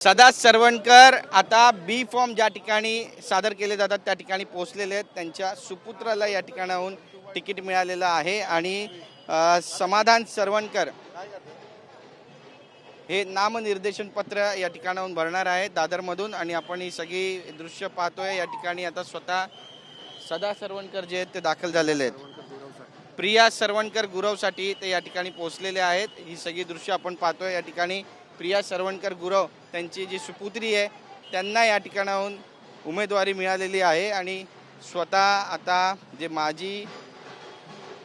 सदा सरवणकर आता बी फॉर्म ज्या ठिकाणी सादर केले जातात त्या ठिकाणी पोहोचलेले आहेत। त्यांच्या सुपुत्राला या ठिकाणाहून तिकीट मिळालेलं आहे आणि समाधान सरवणकर हे नामनिर्देशन पत्र या ठिकाणाहून भरणार आहेत दादरमधून। आणि आपण ही सगळी दृश्य पाहतोय या ठिकाणी आता स्वतः सदा सरवणकर जे आहेत ते दाखल झालेले आहेत। प्रिया सरवणकर गुरवसाठी ते या ठिकाणी पोहोचलेले आहेत। ही सगळी दृश्य आपण पाहतोय या ठिकाणी प्रिया सरवणकर गुरव त्यांची जी सुपुत्री आहे त्यांना या ठिकाणाहून उमेदवारी मिळालेली आहे आणि स्वतः आता जे माजी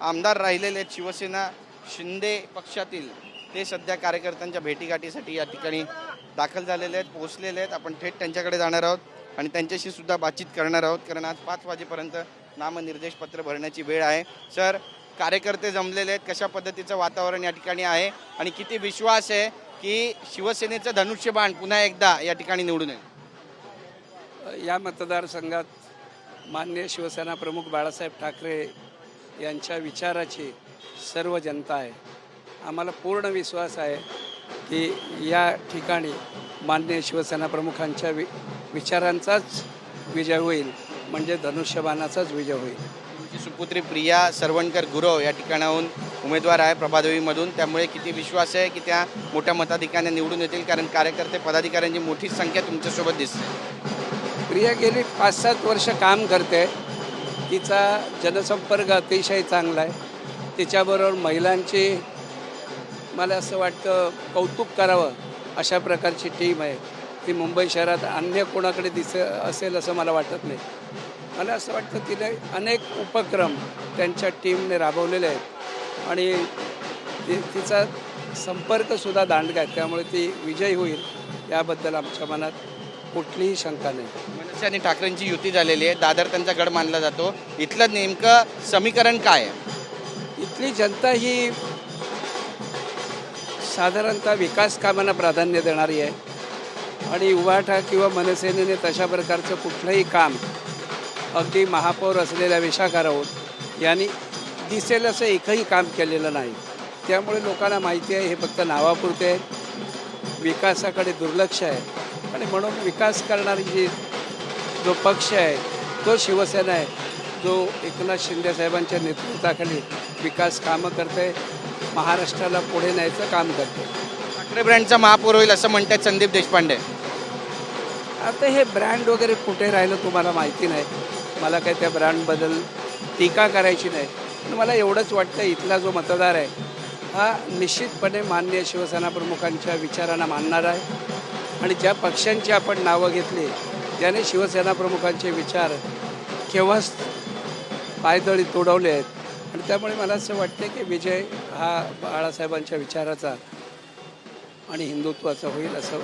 आमदार राहिलेले आहेत शिवसेना शिंदे पक्षातील ते सध्या कार्यकर्त्यांच्या भेटीगाठीसाठी या ठिकाणी दाखल झालेले आहेत, पोहोचलेले आहेत। आपण थेट त्यांच्याकडे जाणार आहोत आणि त्यांच्याशी सुद्धा बातचीत करणार आहोत, कारण आज 5 वाजेपर्यंत नामनिर्देश पत्र भरण्याची वेळ आहे। सर, कार्यकर्ते जमलेले आहेत, कशा पद्धतीचं वातावरण या ठिकाणी आहे आणि किती विश्वास आहे की शिवसेनेचं धनुष्यबाण पुन्हा एकदा या ठिकाणी निवडून येईल? या मतदारसंघात माननीय शिवसेना प्रमुख बाळासाहेब ठाकरे यांच्या विचाराची सर्व जनता आहे। आम्हाला पूर्ण विश्वास आहे की या ठिकाणी माननीय शिवसेना प्रमुखांच्या विचारांचाच विजय होईल, म्हणजे धनुष्यबाणाचाच विजय होईल। तुमची सुपुत्री प्रिया सरवणकर गुरव या ठिकाणाहून उमेदवार आहे प्रभादेवीमधून, त्यामुळे किती विश्वास आहे की त्या मोठ्या मताधिक्याने निवडून येतील? कारण कार्यकर्ते पदाधिकाऱ्यांची मोठी संख्या तुमच्यासोबत दिसते। प्रिया गेली 5-7 वर्ष काम करते, तिचा जनसंपर्क अतिशय चांगला आहे। तिच्याबरोबर महिलांची मला असं वाटतं कौतुक करावं अशा प्रकारची टीम आहे। ती मुंबई शहरात अन्य कोणाकडे असेल असं मला वाटत नाही। मला असं वाटतं तिने अनेक उपक्रम त्यांच्या टीमने राबवलेले आहेत आणि तिचा संपर्कसुद्धा दांडगा आहे, त्यामुळे ती विजयी होईल याबद्दल आमच्या मनात कुठलीही शंका नाही। मनसे आणि ठाकरेंची युती झालेली आहे, दादर त्यांचा गड मानला जातो। इथलं नेमकं समीकरण काय आहे? इथली जनता ही साधारणतः विकास कामांना प्राधान्य देणारी आहे आणि उभाठा किंवा मनसेने तशा प्रकारचं कुठलंही काम अगदी महापौर असलेल्या विशाखा राऊत यांनी दिसेल असं एकही काम केलेलं नाही। त्यामुळे लोकांना माहिती आहे हे फक्त नावापुरते आहे, विकासाकडे दुर्लक्ष आहे आणि म्हणून विकास करणारी जो पक्ष आहे तो शिवसेना आहे, जो एकनाथ शिंदे साहेबांच्या नेतृत्वाखाली विकास कामं करते, महाराष्ट्राला पुढे न्यायचं काम करते। ठाकरे ब्रँडचा महापौर होईल असं म्हणतात संदीप देशपांडे। आता हे ब्रँड वगैरे कुठे राहिलं तुम्हाला माहिती नाही, मला काही त्या ब्रँडबद्दल टीका करायची नाही। पण मला एवढंच वाटतं इथला जो मतदार आहे हा निश्चितपणे माननीय शिवसेना प्रमुखांच्या विचारांना मानणार आहे आणि ज्या पक्षांची आपण नावं घेतली ज्याने शिवसेना प्रमुखांचे विचार केव्हाच पायदळी तोडवले आहेत आणि त्यामुळे मला असं वाटतं की विजय हा बाळासाहेबांच्या विचाराचा आणि हिंदुत्वाचा होईल असं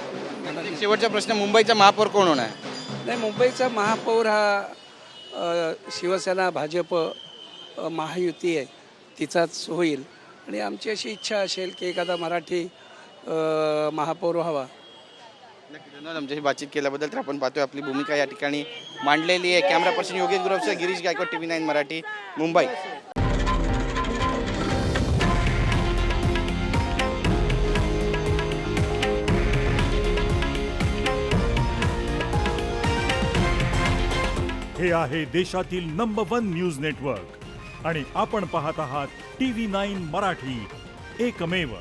मला। शेवटचा प्रश्न, मुंबईचा महापौर कोण होणार? नाही, मुंबईचा महापौर हा शिवसेना भाजप महायुती आहे तिचाच होईल आणि आमची अशी इच्छा असेल की एखादा मराठी महापौर व्हावा। नक्की, धन्यवाद आमच्याशी बातचीत केल्याबद्दल। तर आपण पाहतोय आपली भूमिका या ठिकाणी मांडलेली आहे। कॅमेरा पर्सन योगेश गुरवसह गिरीश गायकवाड, TV9 मराठी, मुंबई। हे आहे देशातील नंबर 1 न्यूज नेटवर्क आणि आपण पाहत आहात TV9 मराठी, एकमेव।